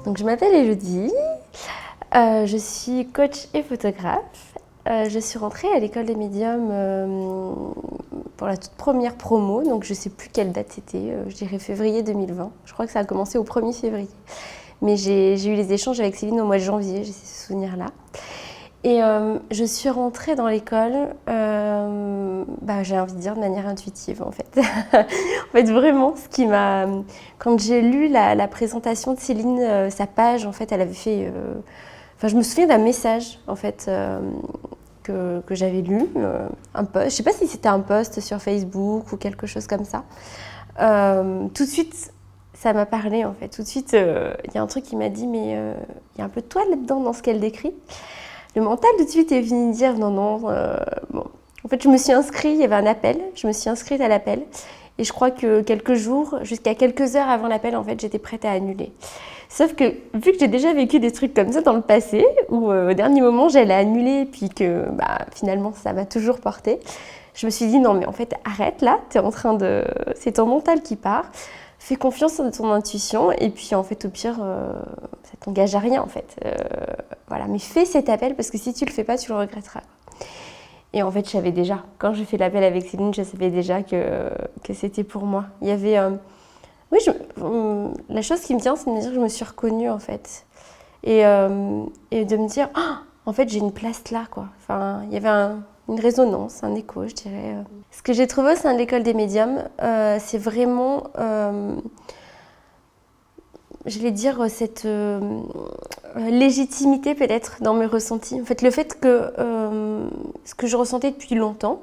Donc je m'appelle Elodie, je suis coach et photographe. Je suis rentrée à l'école des médiums pour la toute première promo, donc je ne sais plus quelle date c'était, je dirais février 2020. Je crois que ça a commencé au 1er février. Mais j'ai eu les échanges avec Céline au mois de janvier, j'ai ces souvenirs-là. Et je suis rentrée dans l'école, j'ai envie de dire de manière intuitive en fait. En fait vraiment, ce qui m'a... Quand j'ai lu la présentation de Céline, sa page, en fait, elle avait fait... je me souviens d'un message en fait que j'avais lu, un post. Je ne sais pas si c'était un post sur Facebook ou quelque chose comme ça. Tout de suite, ça m'a parlé en fait. Tout de suite, il y a un truc qui m'a dit, mais il y a un peu de toi là-dedans dans ce qu'elle décrit. Le mental tout de suite est venu dire non. Bon. En fait, je me suis inscrite, il y avait un appel, je me suis inscrite à l'appel. Et je crois que quelques jours, jusqu'à quelques heures avant l'appel, en fait, j'étais prête à annuler. Sauf que, vu que j'ai déjà vécu des trucs comme ça dans le passé, où au dernier moment, j'allais annuler, puis que finalement, ça m'a toujours porté, je me suis dit non, mais en fait, arrête là, c'est ton mental qui part. Fais confiance en ton intuition et puis en fait au pire ça t'engage à rien en fait. Voilà, mais fais cet appel parce que si tu le fais pas tu le regretteras. Et en fait je savais déjà, quand j'ai fait l'appel avec Céline, je savais déjà que c'était pour moi. Il y avait, la chose qui me vient c'est de me dire que je me suis reconnue en fait. Et de me dire, oh, en fait j'ai une place là quoi. Enfin, il y avait une résonance, un écho, je dirais. Ce que j'ai trouvé au sein de l'école des médiums, c'est vraiment, je vais dire, cette légitimité peut-être dans mes ressentis. En fait, le fait que ce que je ressentais depuis longtemps,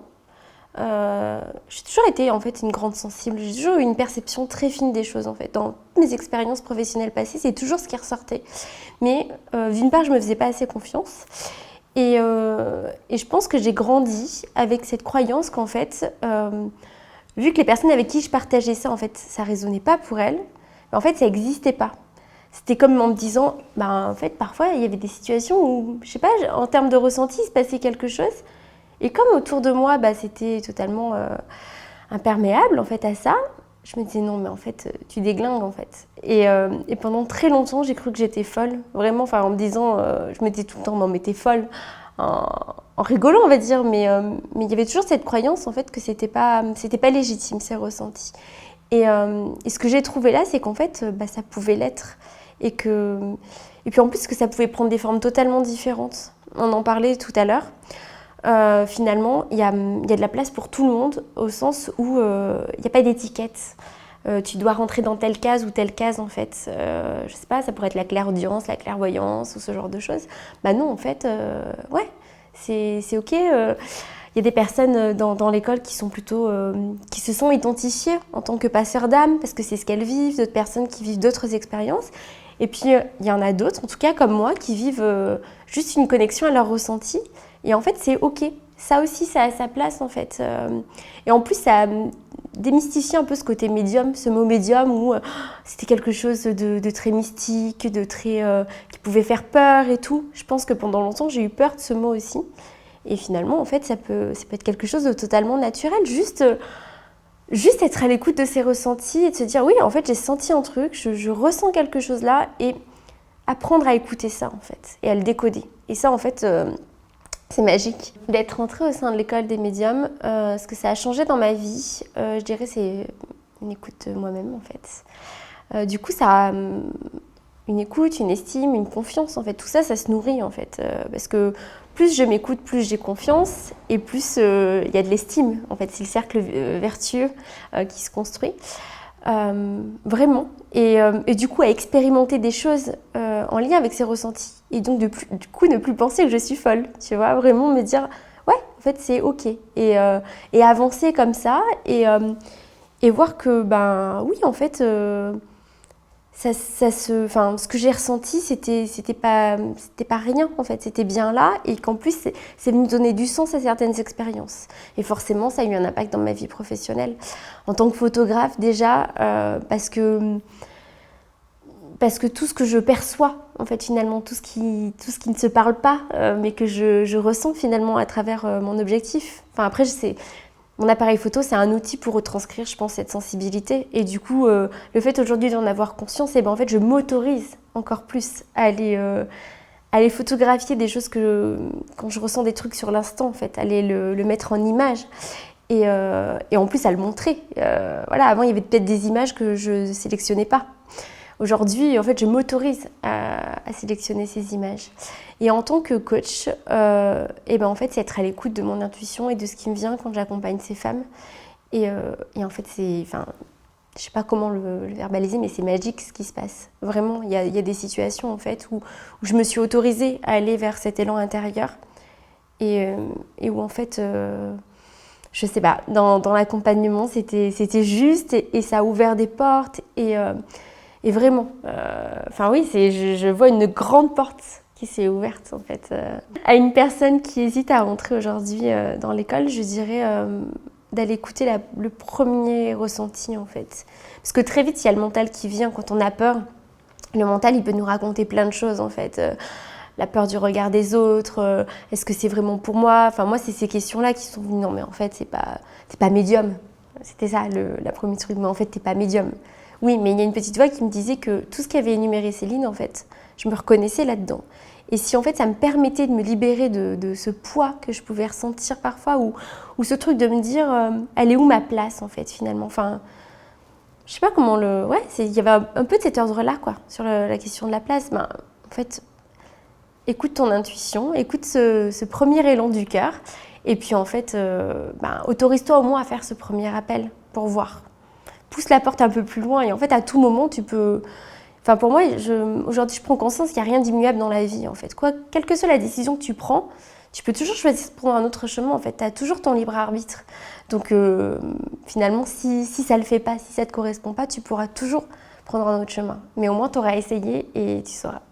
j'ai toujours été en fait une grande sensible. J'ai toujours eu une perception très fine des choses en fait. Dans mes expériences professionnelles passées, c'est toujours ce qui ressortait. Mais d'une part, je me faisais pas assez confiance. Et je pense que j'ai grandi avec cette croyance qu'en fait, vu que les personnes avec qui je partageais ça, en fait, ça résonnait pas pour elles, en fait, ça n'existait pas. C'était comme en me disant, en fait, parfois, il y avait des situations où, je sais pas, en termes de ressenti, il se passait quelque chose. Et comme autour de moi, c'était totalement imperméable, en fait, à ça, je me disais, non, mais en fait, tu déglingues, en fait. Et pendant très longtemps, j'ai cru que j'étais folle. Vraiment, en me disant, je me disais tout le temps, non, mais t'es folle. En rigolant, on va dire. Mais il y avait toujours cette croyance, en fait, que c'était pas légitime, ces ressentis. Et ce que j'ai trouvé là, c'est qu'en fait, ça pouvait l'être. Et puis en plus, que ça pouvait prendre des formes totalement différentes. On en parlait tout à l'heure. Finalement, il y a de la place pour tout le monde, au sens où il n'y a pas d'étiquette. Tu dois rentrer dans telle case ou telle case, en fait. Je sais pas, ça pourrait être la clairaudience, la clairvoyance ou ce genre de choses. Non, en fait, ouais, c'est OK. Il y a des personnes dans l'école qui sont plutôt, qui se sont identifiées en tant que passeurs d'âme, parce que c'est ce qu'elles vivent, d'autres personnes qui vivent d'autres expériences. Et puis, il y en a d'autres, en tout cas comme moi, qui vivent juste une connexion à leur ressenti. Et en fait, c'est OK. Ça aussi, ça a sa place, en fait. Et en plus, ça démystifie un peu ce côté médium, ce mot médium, où c'était quelque chose de très mystique, de très qui pouvait faire peur et tout. Je pense que pendant longtemps, j'ai eu peur de ce mot aussi. Et finalement, en fait, ça peut être quelque chose de totalement naturel. Juste être à l'écoute de ses ressentis et de se dire, oui, en fait, j'ai senti un truc, je ressens quelque chose là, et apprendre à écouter ça, en fait, et à le décoder. Et ça, en fait, c'est magique. D'être rentrée au sein de l'école des médiums, ce que ça a changé dans ma vie, je dirais, c'est une écoute moi-même, en fait. Du coup, ça a une écoute, une estime, une confiance, en fait. Tout ça, ça se nourrit, en fait. Parce que plus je m'écoute, plus j'ai confiance et plus il y a de l'estime. En fait, c'est le cercle vertueux qui se construit. Vraiment. Et du coup, à expérimenter des choses en lien avec ses ressentis. Et donc, du coup, ne plus penser que je suis folle. Tu vois, vraiment me dire, ouais, en fait, c'est OK. Et avancer comme ça et voir que, oui, en fait... ce que j'ai ressenti, c'était pas rien en fait, c'était bien là et qu'en plus c'est venu donner du sens à certaines expériences. Et forcément, ça a eu un impact dans ma vie professionnelle. En tant que photographe déjà, parce que tout ce que je perçois, en fait finalement, tout ce qui ne se parle pas, mais que je ressens finalement à travers mon objectif. Enfin après, mon appareil photo, c'est un outil pour retranscrire, je pense, cette sensibilité. Et du coup, le fait aujourd'hui d'en avoir conscience, en fait, je m'autorise encore plus à aller photographier des choses quand je ressens des trucs sur l'instant, en fait, aller le mettre en image. Et en plus, à le montrer. Voilà, avant, il y avait peut-être des images que je ne sélectionnais pas. Aujourd'hui, en fait, je m'autorise à sélectionner ces images. Et en tant que coach, en fait, c'est être à l'écoute de mon intuition et de ce qui me vient quand j'accompagne ces femmes. Et en fait, je ne sais pas comment le verbaliser, mais c'est magique ce qui se passe. Vraiment, il y a des situations en fait où je me suis autorisée à aller vers cet élan intérieur et où en fait, je sais pas, dans l'accompagnement, c'était juste et ça a ouvert des portes et vraiment, oui, je vois une grande porte qui s'est ouverte en fait. À une personne qui hésite à rentrer aujourd'hui dans l'école, je dirais d'aller écouter le premier ressenti en fait. Parce que très vite, il y a le mental qui vient quand on a peur. Le mental, il peut nous raconter plein de choses en fait. La peur du regard des autres, est-ce que c'est vraiment pour moi? Enfin, moi, c'est ces questions-là qui sont venues. Non, mais en fait, c'est pas médium. C'était ça, la première truc. Mais en fait, t'es pas médium. Oui, mais il y a une petite voix qui me disait que tout ce qu'avait énuméré Céline, en fait, je me reconnaissais là-dedans. Et si en fait ça me permettait de me libérer de ce poids que je pouvais ressentir parfois, ou ce truc de me dire, elle est où ma place en fait finalement? Enfin, je sais pas comment ouais, il y avait un peu de cet ordre-là quoi, sur la question de la place. En fait, écoute ton intuition, écoute ce premier élan du cœur, et puis en fait, autorise-toi au moins à faire ce premier appel pour voir. Pousse la porte un peu plus loin et en fait à tout moment tu peux... Enfin pour moi, aujourd'hui je prends conscience qu'il n'y a rien d'immuable dans la vie en fait. Quelle que soit la décision que tu prends, tu peux toujours choisir de prendre un autre chemin en fait. Tu as toujours ton libre arbitre. Donc finalement, si ça ne le fait pas, si ça ne te correspond pas, tu pourras toujours prendre un autre chemin. Mais au moins tu auras essayé et tu sauras.